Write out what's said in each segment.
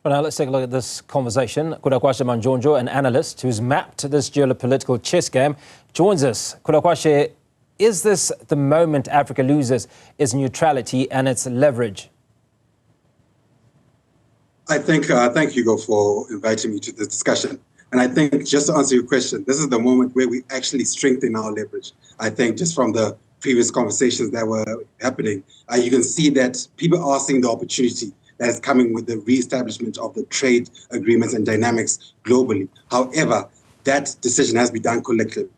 Well, now let's take a look at this conversation. Kudakwashe Manjonjo, an analyst who's mapped this geopolitical chess game, joins us. Kudakwashe, is this the moment Africa loses its neutrality and its leverage? I think, thank you, Hugo, for inviting me to this discussion. And I think, just to answer your question, this is the moment where we actually strengthen our leverage. I think just from the previous conversations that were happening, you can see that people are seeing the opportunity that is coming with the re-establishment of the trade agreements and dynamics globally. However, that decision has to be done collectively.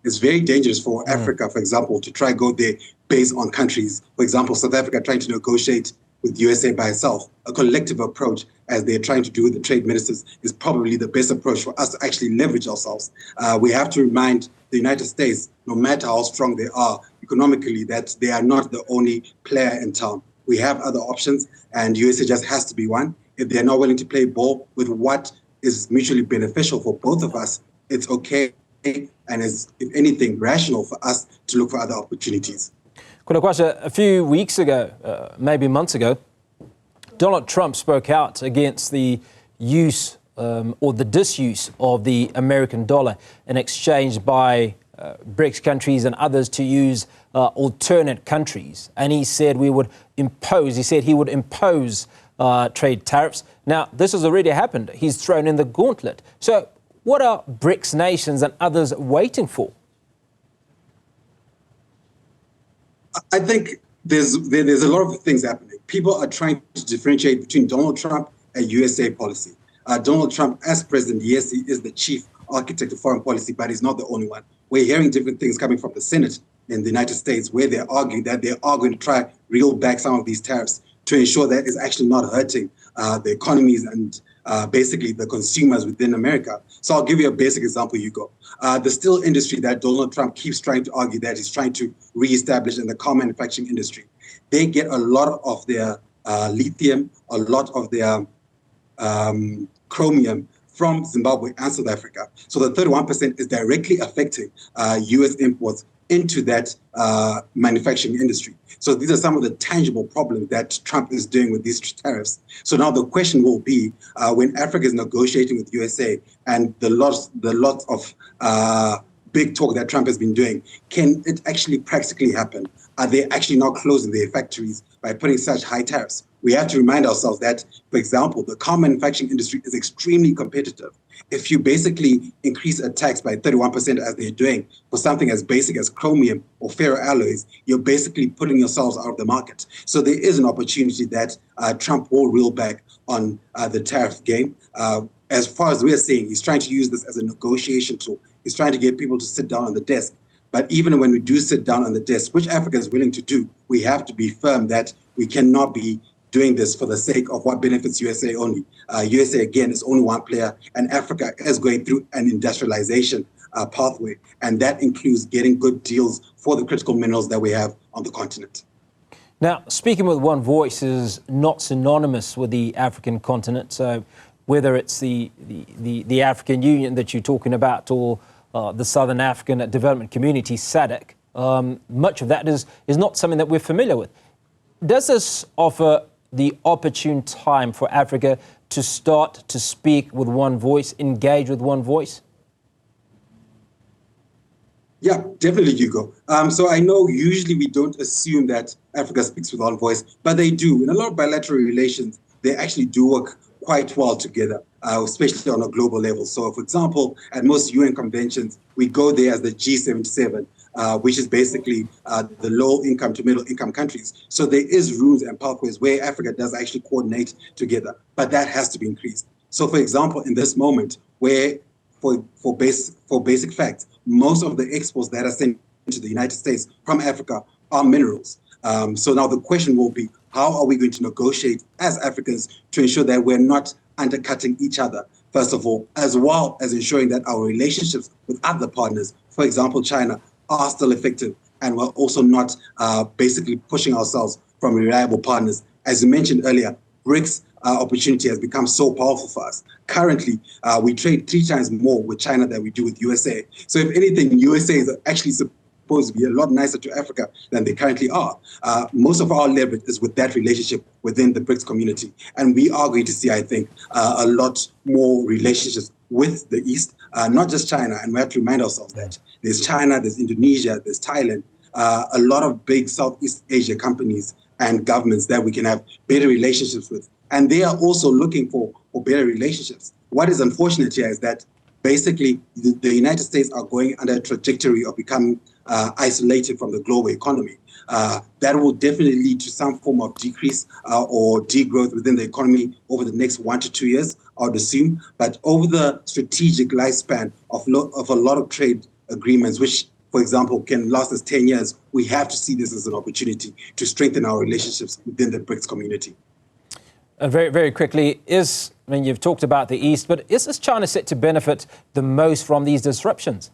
It's very dangerous for Africa, for example, to try go there based on countries. For example, South Africa trying to negotiate with USA by itself. A collective approach, as they're trying to do with the trade ministers, is probably the best approach for us to actually leverage ourselves. We have to remind the United States, no matter how strong they are economically, that they are not the only player in town. We have other options, and USA just has to be one. If they're not willing to play ball with what is mutually beneficial for both of us, it's okay, and is, if anything, rational for us to look for other opportunities. Kudakwashe, a few weeks ago, maybe months ago, Donald Trump spoke out against the use or the disuse of the American dollar in exchange by BRICS countries and others to use alternate countries. And he said he would impose trade tariffs. Now, this has already happened. He's thrown in the gauntlet. So what are BRICS nations and others waiting for? I think there's a lot of things happening. People are trying to differentiate between Donald Trump and USA policy. Donald Trump, as president, yes, he is the chief architect of foreign policy, but he's not the only one. We're hearing different things coming from the Senate in the United States, where they're arguing that they are going to try reel back some of these tariffs to ensure that it's actually not hurting the economies and basically the consumers within America. So I'll give you a basic example, Hugo. The steel industry that Donald Trump keeps trying to argue that he's trying to reestablish in the car manufacturing industry, they get a lot of their lithium, a lot of their chromium from Zimbabwe and South Africa. So the 31% is directly affecting U.S. imports into that manufacturing industry. So these are some of the tangible problems that Trump is doing with these tariffs. So now the question will be, when Africa is negotiating with USA and the lots of big talk that Trump has been doing, can it actually practically happen? Are they actually not closing their factories by putting such high tariffs? We have to remind ourselves that, for example, the car manufacturing industry is extremely competitive. If you basically increase a tax by 31% as they're doing for something as basic as chromium or ferroalloys, you're basically putting yourselves out of the market. So there is an opportunity that Trump will reel back on the tariff game. As far as we're seeing, he's trying to use this as a negotiation tool. He's trying to get people to sit down on the desk. But even when we do sit down on the desk, which Africa is willing to do, we have to be firm that we cannot be doing this for the sake of what benefits USA only. USA, again, is only one player, and Africa is going through an industrialization pathway, and that includes getting good deals for the critical minerals that we have on the continent. Now, speaking with one voice is not synonymous with the African continent. So whether it's the African Union that you're talking about or the Southern African Development Community, SADC, much of that is not something that we're familiar with. Does this offer the opportune time for Africa to start to speak with one voice, engage with one voice? Yeah, definitely, Hugo. So I know usually we don't assume that Africa speaks with one voice, but they do. In a lot of bilateral relations, they actually do work quite well together, especially on a global level. So, for example, at most UN conventions, we go there as the G77, which is basically the low-income to middle-income countries. So there is rules and pathways where Africa does actually coordinate together, but that has to be increased. So, for example, in this moment, where for basic facts, most of the exports that are sent to the United States from Africa are minerals. So now the question will be, how are we going to negotiate as Africans to ensure that we're not undercutting each other, first of all, as well as ensuring that our relationships with other partners, for example, China, are still effective, and we're also not basically pushing ourselves from reliable partners. As you mentioned earlier, BRICS opportunity has become so powerful for us. Currently, we trade 3 times more with China than we do with USA. So if anything, USA is actually supposed supposed to be a lot nicer to Africa than they currently are. Most of our leverage is with that relationship within the BRICS community. And we are going to see, I think, a lot more relationships with the East, not just China. And we have to remind ourselves that there's China, there's Indonesia, there's Thailand, a lot of big Southeast Asia companies and governments that we can have better relationships with. And they are also looking for better relationships. What is unfortunate here is that basically the United States are going under a trajectory of becoming isolated from the global economy. That will definitely lead to some form of decrease or degrowth within the economy over the next 1 to 2 years, I would assume. But over the strategic lifespan of a lot of trade agreements, which, for example, can last us 10 years, we have to see this as an opportunity to strengthen our relationships within the BRICS community. Very, very quickly, you've talked about the East, but is China set to benefit the most from these disruptions?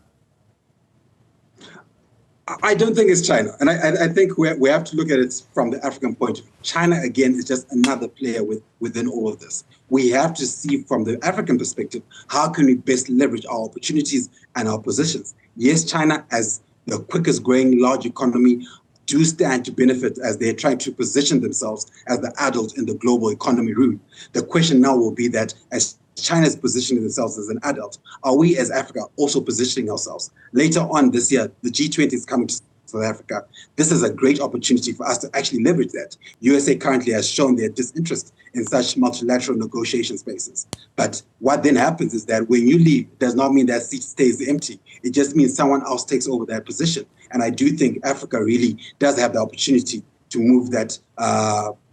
I don't think it's China. And I think we have to look at it from the African point of view. China, again, is just another player within all of this. We have to see from the African perspective, how can we best leverage our opportunities and our positions? Yes, China, as the quickest growing large economy, do stand to benefit as they're trying to position themselves as the adult in the global economy room. The question now will be that as China is positioning themselves as an adult, are we as Africa also positioning ourselves? Later on this year, the G20 is coming to South Africa. This is a great opportunity for us to actually leverage that. USA currently has shown their disinterest in such multilateral negotiation spaces. But what then happens is that when you leave, it does not mean that seat stays empty. It just means someone else takes over that position. And I do think Africa really does have the opportunity to move that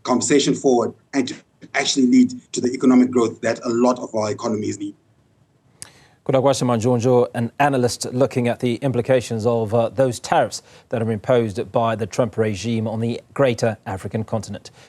conversation forward and to actually lead to the economic growth that a lot of our economies need. Kudakwashe Manjonjo, an analyst looking at the implications of those tariffs that are imposed by the Trump regime on the greater African continent.